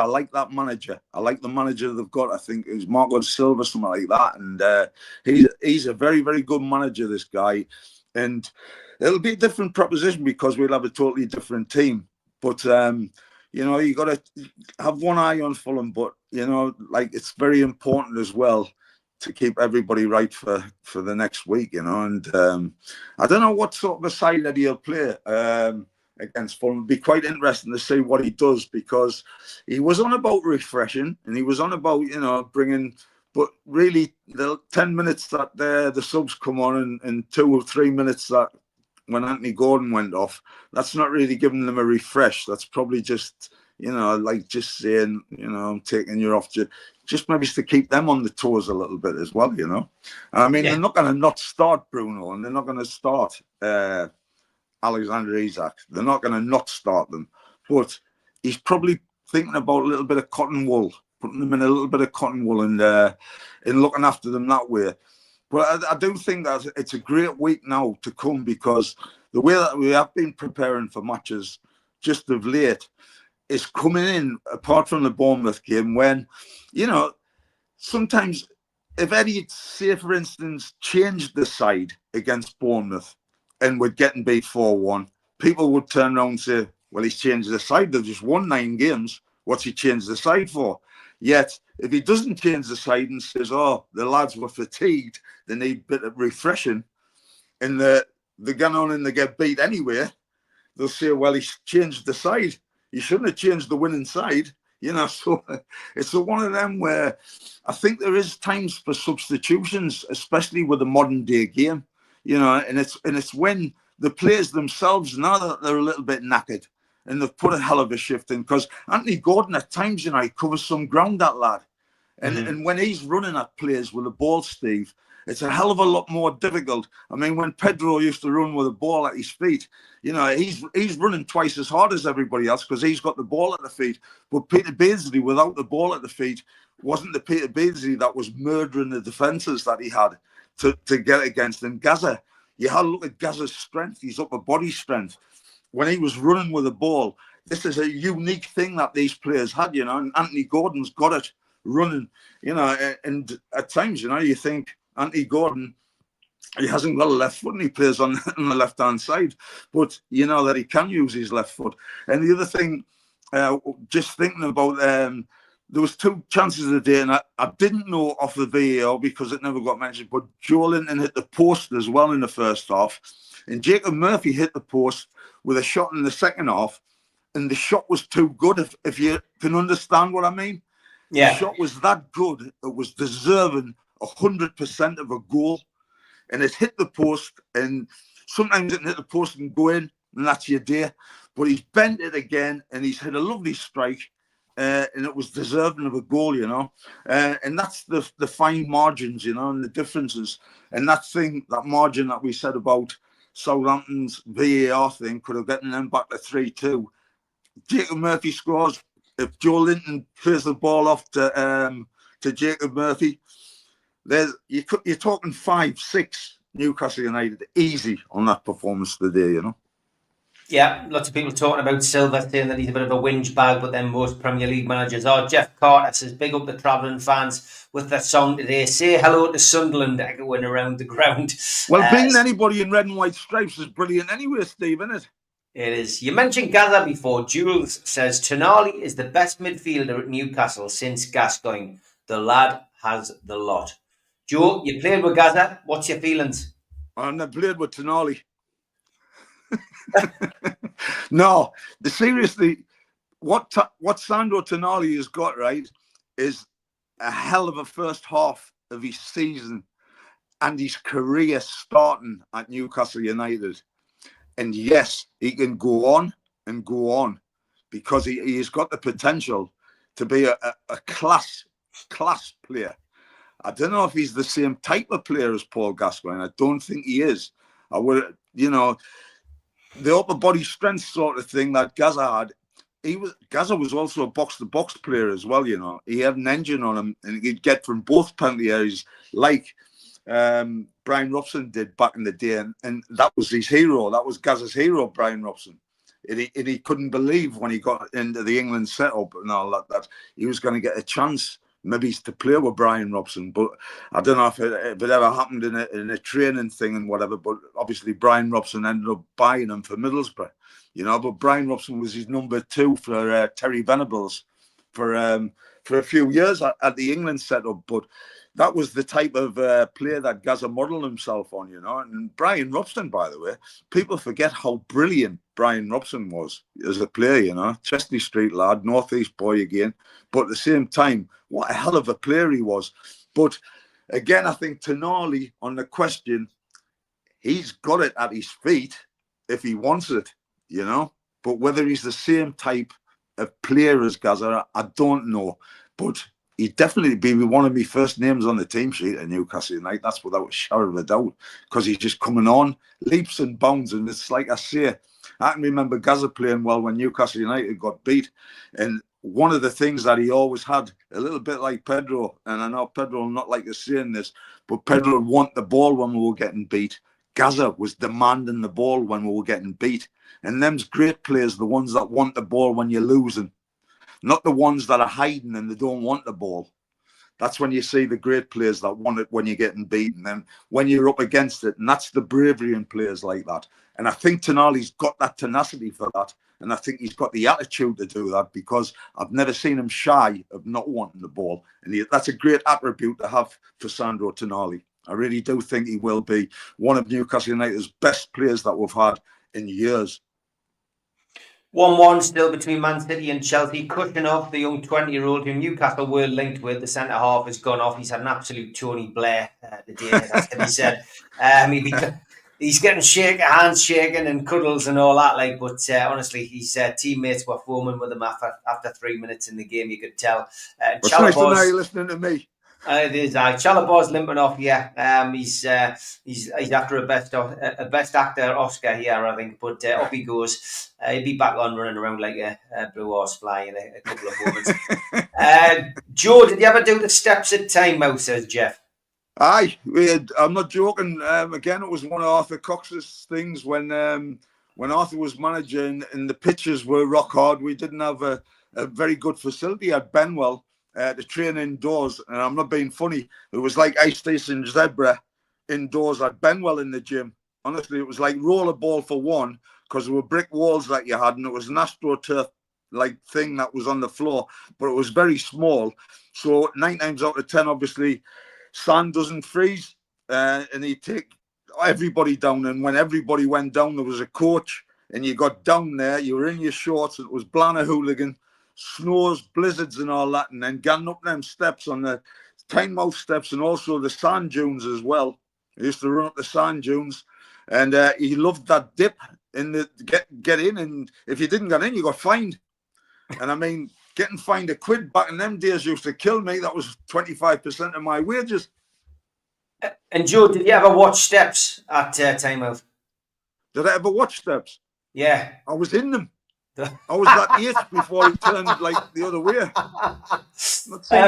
like that manager. I like the manager they've got. I think it's Marco Silva, something like that. And he's a very, very good manager, this guy. And it'll be a different proposition because we'll have a totally different team. But, you got to have one eye on Fulham. But, it's very important as well to keep everybody right for the next week, And I don't know what sort of a side that he'll play. Against Fulham. It'd be quite interesting to see what he does because he was on about refreshing and he was on about, bringing, but really the 10 minutes that the subs come on and 2 or 3 minutes that when Anthony Gordon went off, that's not really giving them a refresh. That's probably just, like just saying, I'm taking you off just maybe to keep them on the toes a little bit as well, I mean, They're not going to not start Bruno and they're not going to start Alexander Isak. They're not going to not start them, but he's probably thinking about a little bit of cotton wool, putting them in a little bit of cotton wool and looking after them that way. But I do think that it's a great week now to come because the way that we have been preparing for matches just of late is coming in, apart from the Bournemouth game, when, sometimes if Eddie, say for instance, changed the side against Bournemouth, and we're getting beat 4-1, people would turn around and say, well, he's changed the side. They've just won 9 games. What's he changed the side for? Yet, if he doesn't change the side and says, oh, the lads were fatigued, they need a bit of refreshing, and they get on and they get beat anyway, they'll say, well, he's changed the side. He shouldn't have changed the winning side. So it's one of them where I think there is times for substitutions, especially with the modern day game. And it's when the players themselves, now that they're a little bit knackered and they've put a hell of a shift in, because Anthony Gordon at times, you know, he covers some ground, that lad. And when he's running at players with the ball, Steve, it's a hell of a lot more difficult. I mean, when Pedro used to run with a ball at his feet, you know, he's running twice as hard as everybody else because he's got the ball at the feet. But Peter Beardsley, without the ball at the feet, wasn't the Peter Beardsley that was murdering the defences that he had to get against. And Gaza, you had to look at Gaza's strength, his upper body strength. When he was running with the ball, this is a unique thing that these players had, you know, and Anthony Gordon's got it running, you know, and at times, you know, you think Anthony Gordon, he hasn't got a left foot and he plays on the left-hand side, but you know that he can use his left foot. And the other thing, just thinking about, there was 2 chances a day, and I didn't know off the VAR because it never got mentioned, but Joe Linton hit the post as well in the first half, and Jacob Murphy hit the post with a shot in the second half, and the shot was too good, if you can understand what I mean. Yeah. The shot was that good, it was deserving 100% of a goal, and it hit the post, and sometimes it can hit the post and go in, and that's your day. But he's bent it again, and he's hit a lovely strike, and it was deserving of a goal, you know. And that's the fine margins, you know, and the differences. And that margin that we said about Southampton's VAR thing could have gotten them back to 3-2. Jacob Murphy scores. If Joe Linton clears the ball off to Jacob Murphy, you're talking 5-6 Newcastle United easy on that performance today, you know. Yeah, lots of people talking about Silva, saying that he's a bit of a whinge bag, but then most Premier League managers are. Jeff Carter says, big up the travelling fans with their song today. Say hello to Sunderland echoing around the ground. Well, beating anybody in red and white stripes is brilliant anyway, Steve, isn't it? It is. You mentioned Gaza before. Jules says, Tonali is the best midfielder at Newcastle since Gascoigne. The lad has the lot. Joe, you played with Gaza. What's your feelings? I've played with Tonali. No, seriously, what Sandro Tonali has got, right, is a hell of a first half of his season and his career starting at Newcastle United. And yes, he can go on and go on because he has got the potential to be a class player. I don't know if he's the same type of player as Paul Gascoigne. I don't think he is. I would, you know, the upper body strength sort of thing that Gaza had. Gaza was also a box-to-box player as well, you know. He had an engine on him and he'd get from both penalty areas like Brian Robson did back in the day. And that was his hero. That was Gaza's hero, Brian Robson. And he couldn't believe when he got into the England setup and all that he was going to get a chance maybe to play with Brian Robson. But I don't know if it ever happened in a training thing and whatever. But obviously Brian Robson ended up buying him for Middlesbrough, you know. But Brian Robson was his number 2 for Terry Venables for a few years at the England setup. But that was the type of player that Gaza modelled himself on, you know. And Brian Robson, by the way, people forget how brilliant Brian Robson was as a player, you know. Chesney Street lad, North East boy again. But at the same time, what a hell of a player he was. But again, I think Tonali, on the question, he's got it at his feet if he wants it, you know. But whether he's the same type of player as Gaza, I don't know. But he'd definitely be one of my first names on the team sheet at Newcastle United. That's without a shadow of a doubt, because he's just coming on leaps and bounds. And it's like I say, I can remember Gaza playing well when Newcastle United got beat. And one of the things that he always had, a little bit like Pedro, and I know Pedro will not like us saying this, but Pedro would want the ball when we were getting beat. Gaza was demanding the ball when we were getting beat. And them's great players, the ones that want the ball when you're losing, not the ones that are hiding and they don't want the ball. That's when you see the great players that want it when you're getting beaten, and when you're up against it. And that's the bravery in players like that. And I think Tonali's got that tenacity for that. And I think he's got the attitude to do that, because I've never seen him shy of not wanting the ball. And that's a great attribute to have for Sandro Tonali. I really do think he will be one of Newcastle United's best players that we've had in years. 1-1 still between Man City and Chelsea. Kushinov, the young 20-year-old who Newcastle were linked with, the centre-half has gone off. He's had an absolute Tony Blair today, that's to be said. He's getting hands shaking and cuddles and all that. Like, but honestly, his teammates were foaming with him after 3 minutes in the game. You could tell. It's nice to know Chalobah's you're listening to me. It is. Chalobah's limping off. Yeah. He's after a best actor Oscar here, I think. But off he goes. He'll be back on running around like a blue horse fly in a couple of moments. Joe, did you ever do the steps at timeout? Says Jeff. Aye, I'm not joking. Again, it was one of Arthur Cox's things when Arthur was managing and the pitches were rock hard. We didn't have a very good facility at Benwell to train indoors. And I'm not being funny. It was like Ice Station Zebra indoors at Benwell in the gym. Honestly, it was like rollerball for one because there were brick walls that you had and it was an AstroTurf like thing that was on the floor, but it was very small. So 9 times out of 10, obviously, sand doesn't freeze, and he'd take everybody down. And when everybody went down, there was a coach, and you got down there, you were in your shorts, it was Blanna hooligan, snows, blizzards, and all that, and then getting up them steps on the Tynemouth steps and also the sand dunes as well. He used to run up the sand dunes, and he loved that dip in the get in, and if you didn't get in, you got fined. And I mean, getting fined £1 back in them days used to kill me. That was 25% of my wages. And Joe, did you ever watch Steps at timeout? Did I ever watch Steps? Yeah. I was in them. I was that age before he turned like the other way.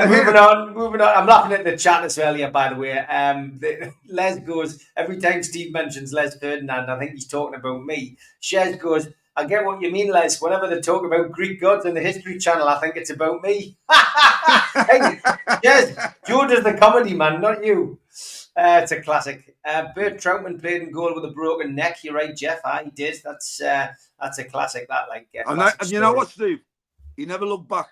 Moving on. I'm laughing at the chat as earlier, by the way. Les goes, every time Steve mentions Les Ferdinand, I think he's talking about me. Shez goes, I get what you mean, Les. Whenever they talk about Greek gods on the History Channel, I think it's about me. Hey, Shez, Joe does the comedy, man, not you. It's a classic. Bert Troutman played in goal with a broken neck. You're right, Jeff. He did. That's a classic. That like. And you know what, Steve? He never looked back.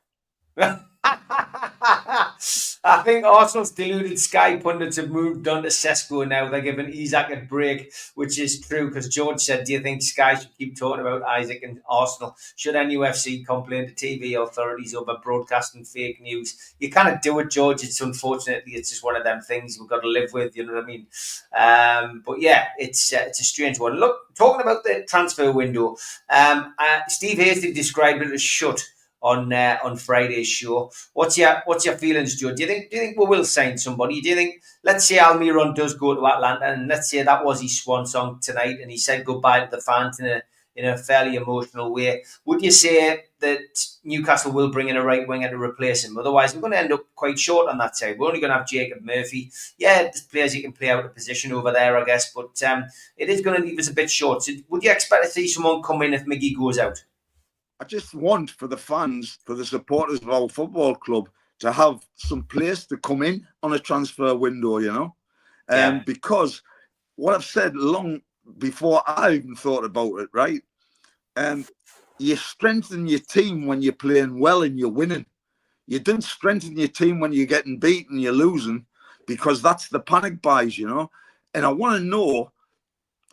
I think Arsenal's deluded Sky pundits have moved on to Sesko now. They're giving Isaac a break, which is true because George said, do you think Sky should keep talking about Isaac and Arsenal? Should NUFC complain to TV authorities over broadcasting fake news? You kind of do it, George. It's unfortunately, it's just one of them things we've got to live with, you know what I mean? But yeah, it's a strange one. Look, talking about the transfer window, Steve Hasty described it as shut on Friday's show. What's your feelings, Joe? Do you think we will sign somebody? Do you think, let's say Almiron does go to Atlanta, and let's say that was his swan song tonight, and he said goodbye to the fans in a fairly emotional way? Would you say that Newcastle will bring in a right winger to replace him? Otherwise, we're going to end up quite short on that side. We're only going to have Jacob Murphy. Yeah, there's players you can play out of position over there, I guess, but it is going to leave us a bit short. So would you expect to see someone come in if Miggy goes out? I just want for the fans, for the supporters of our football club, to have some players to come in on a transfer window, you know? Because what I've said long before I even thought about it, right? You strengthen your team when you're playing well and you're winning. You don't strengthen your team when you're getting beaten, you're losing, because that's the panic buys, you know? And I want to know,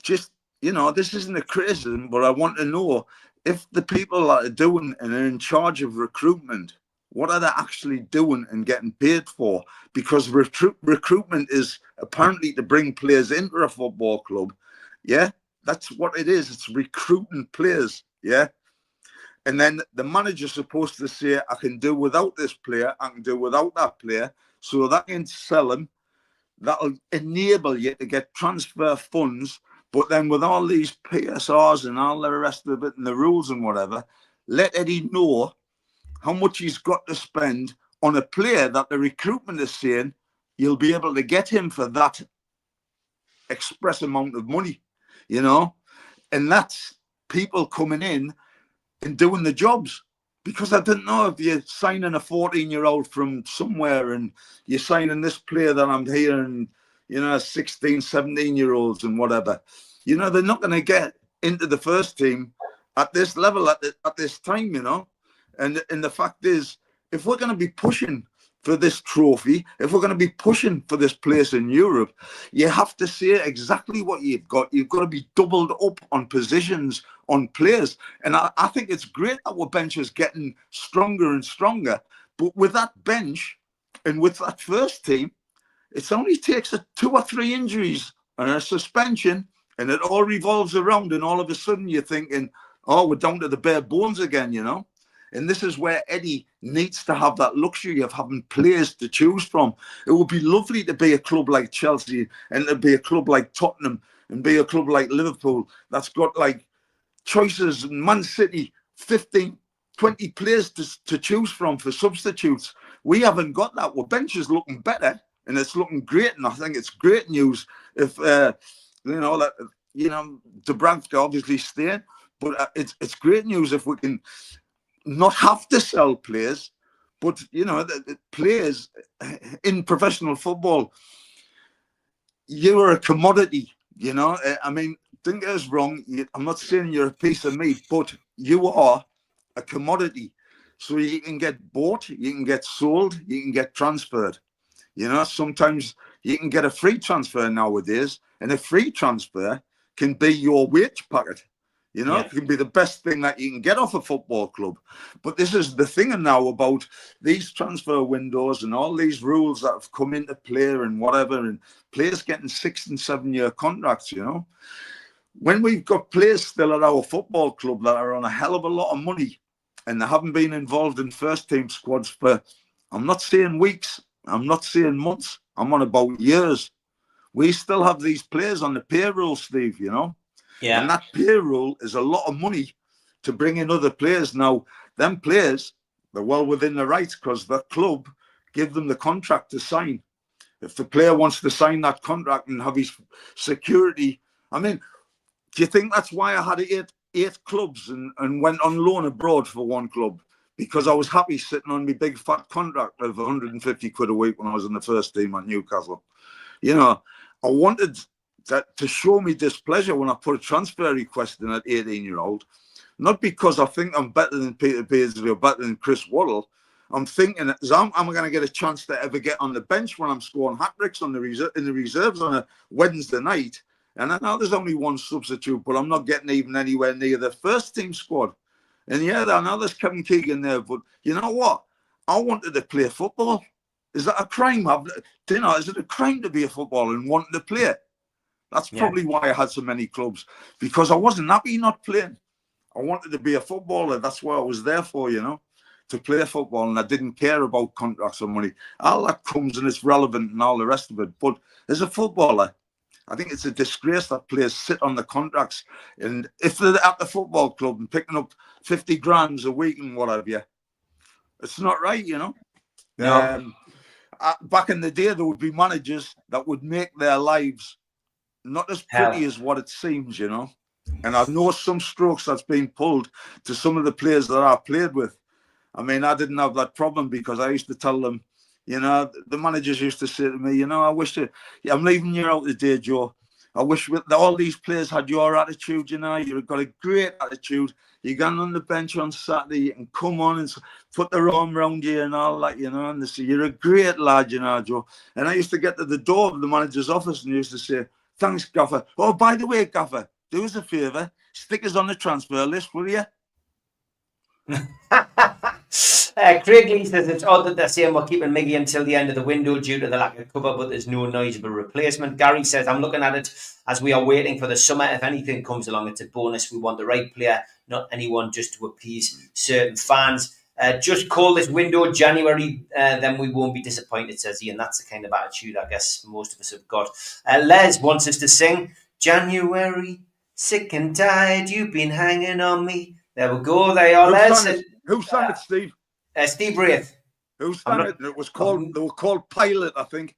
just, you know, this isn't a criticism, but I want to know, if the people that are doing and are in charge of recruitment, what are they actually doing and getting paid for? Because recruitment is apparently to bring players into a football club. Yeah, that's what it is. It's recruiting players. Yeah. And then the manager's supposed to say, I can do without this player. I can do without that player. So that can sell him. That'll enable you to get transfer funds. But then with all these PSRs and all the rest of it and the rules and whatever, let Eddie know how much he's got to spend on a player that the recruitment is saying you'll be able to get him for that express amount of money, you know? And that's people coming in and doing the jobs. Because I didn't know if you're signing a 14-year-old from somewhere and you're signing this player that I'm hearing, you know, 16, 17-year-olds and whatever. You know, they're not going to get into the first team at this level at this time, you know. And the fact is, if we're going to be pushing for this trophy, if we're going to be pushing for this place in Europe, you have to say exactly what you've got. You've got to be doubled up on positions, on players. And I think it's great that our bench is getting stronger and stronger. But with that bench and with that first team, it only takes 2 or 3 injuries and a suspension, And it all revolves around, and all of a sudden you're thinking, oh, we're down to the bare bones again, you know? And this is where Eddie needs to have that luxury of having players to choose from. It would be lovely to be a club like Chelsea and to be a club like Tottenham and be a club like Liverpool that's got like choices, and Man City, 15, 20 players to choose from for substitutes. We haven't got that. Our bench is looking better and it's looking great. And I think it's great news if, Dubravka obviously staying, but it's great news if we can not have to sell players, but the players in professional football, you're a commodity. I mean, don't get us wrong. I'm not saying you're a piece of meat, but you are a commodity. So you can get bought, you can get sold, you can get transferred. Sometimes you can get a free transfer nowadays, and a free transfer can be your wage packet. It can be the best thing that you can get off a football club. But this is the thing now about these transfer windows and all these rules that have come into play and whatever, and players getting 6 and 7 year contracts, When we've got players still at our football club that are on a hell of a lot of money and they haven't been involved in first team squads for, I'm not saying weeks, I'm not saying months, I'm on about years. We still have these players on the payroll, Steve, Yeah. And that payroll is a lot of money to bring in other players. Now, them players, they're well within the rights because the club give them the contract to sign. If the player wants to sign that contract and have his security, I mean, do you think that's why I had eight clubs and went on loan abroad for one club? Because I was happy sitting on my big fat contract of 150 quid a week when I was in the first team at Newcastle. I wanted that to show me displeasure when I put a transfer request in at 18-year-old, not because I think I'm better than Peter Beardsley or better than Chris Waddle. I'm thinking, am I going to get a chance to ever get on the bench when I'm scoring hat-tricks in the reserves on a Wednesday night? And I know there's only one substitute, but I'm not getting even anywhere near the first team squad. And I know there's Kevin Keegan there, but you know what? I wanted to play football. Is that a crime? Is it a crime to be a footballer and wanting to play? That's probably why I had so many clubs, because I wasn't happy not playing. I wanted to be a footballer. That's what I was there for, to play football. And I didn't care about contracts or money. All that comes and it's relevant and all the rest of it. But as a footballer, I think it's a disgrace that players sit on the contracts. And if they're at the football club and picking up 50 grand a week and what have you, it's not right, No. Back in the day, there would be managers that would make their lives not as pretty as what it seems, And I know some strokes that's been pulled to some of the players that I played with. I mean, I didn't have that problem because I used to tell them, the managers used to say to me, I wish I'm leaving you out today, Joe. I wish all these players had your attitude, You've got a great attitude. You're going on the bench on Saturday, you can come on and put their arm around you and all that, and they say, you're a great lad, Joe. And I used to get to the door of the manager's office and used to say, thanks, Gaffer. Oh, by the way, Gaffer, do us a favour, stick us on the transfer list, will you? Craig Lee says it's odd that they're saying we're keeping Miggy until the end of the window due to the lack of cover, but there's no noticeable replacement. Gary says, I'm looking at it as we are waiting for the summer. If anything comes along, it's a bonus. We want the right player, not anyone just to appease certain fans. Just call this window January, then we won't be disappointed, says he. And that's the kind of attitude I guess most of us have got. Les wants us to sing January, sick and tired, you've been hanging on me. There we go. They are Les. Who sang it, Steve? Steve Wraith. Who sang it? It was called. They were called Pilot, I think.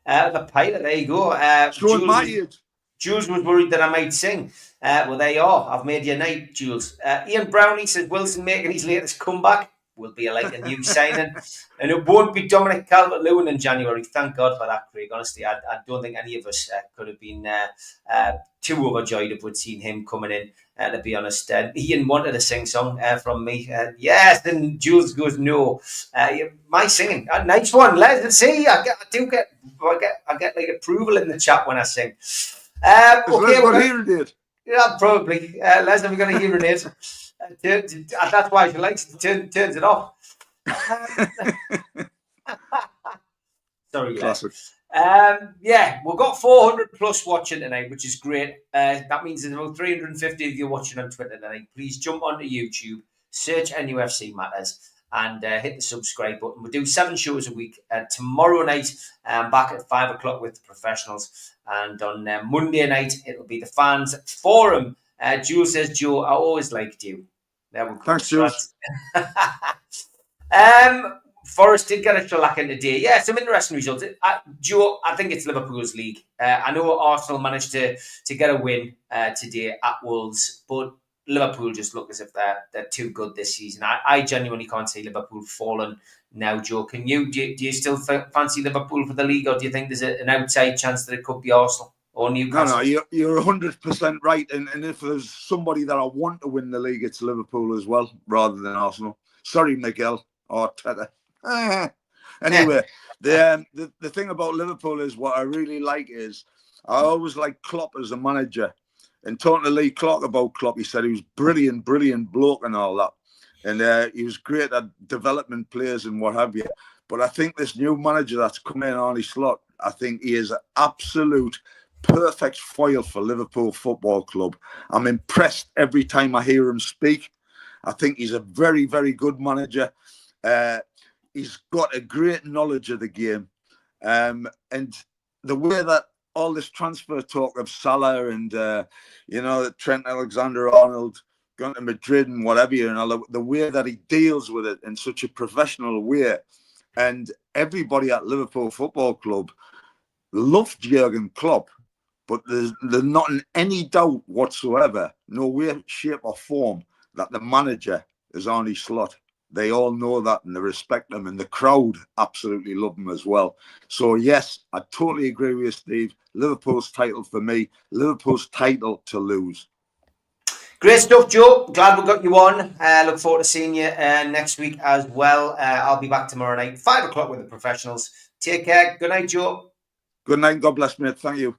The Pilot. There you go. Showing my age. Jules was worried that I might sing. Well, there you are. I've made your night, Jules. Ian Brownlee says Wilson making his latest comeback will be like a new signing, and it won't be Dominic Calvert-Lewin in January. Thank God for that, Craig. Honestly, I don't think any of us could have been too overjoyed if we'd seen him coming in. To be honest, Ian wanted a sing song from me. Yes, then Jules goes no. My singing, nice one. Let's see. I get like approval in the chat when I sing. Okay, we're hearing it. Yeah, probably. Les, are we going to hear it? That's why she likes it. Turns it off. Sorry, classic. Yeah, we've got 400 plus watching tonight, which is great. That means there's about 350 of you watching on Twitter tonight. Please jump onto YouTube, search NUFC Matters, and hit the subscribe button. We do 7 shows a week. Tomorrow night, back at 5 o'clock with the professionals. And on Monday night, it'll be the fans forum. Jules says, Joe, I always liked you. There we go. Thanks, Jules. Forest did get a shellacking today. Yeah, some interesting results. Joe, I think it's Liverpool's league. I know Arsenal managed to get a win today at Wolves, but Liverpool just look as if they're too good this season. I genuinely can't see Liverpool falling now, Joe. Can you? Do you still fancy Liverpool for the league, or do you think there's an outside chance that it could be Arsenal or Newcastle? No, you're 100% right. And if there's somebody that I want to win the league, it's Liverpool as well, rather than Arsenal. Sorry, Miguel or Teta. Anyway, the thing about Liverpool is what I really like is I always like Klopp as a manager. And talking to Lee Clark about Klopp, he said he was brilliant bloke and all that. And he was great at development players and what have you. But I think this new manager that's come in, Arne Slot, I think he is an absolute perfect foil for Liverpool Football Club. I'm impressed every time I hear him speak. I think he's a very, very good manager. He's got a great knowledge of the game. And the way that all this transfer talk of Salah and, Trent Alexander-Arnold going to Madrid and whatever, the way that he deals with it in such a professional way. And everybody at Liverpool Football Club loved Jurgen Klopp, but there's not in any doubt whatsoever, no way, shape or form, that the manager is Arne Slot. They all know that and they respect him, and the crowd absolutely love him as well. So, yes, I totally agree with you, Steve. Liverpool's title for me, Liverpool's title to lose. Great stuff, Joe. Glad we got you on. Look forward to seeing you next week as well. I'll be back tomorrow night, 5 o'clock with the professionals. Take care. Good night, Joe. Good night. God bless, mate. Thank you.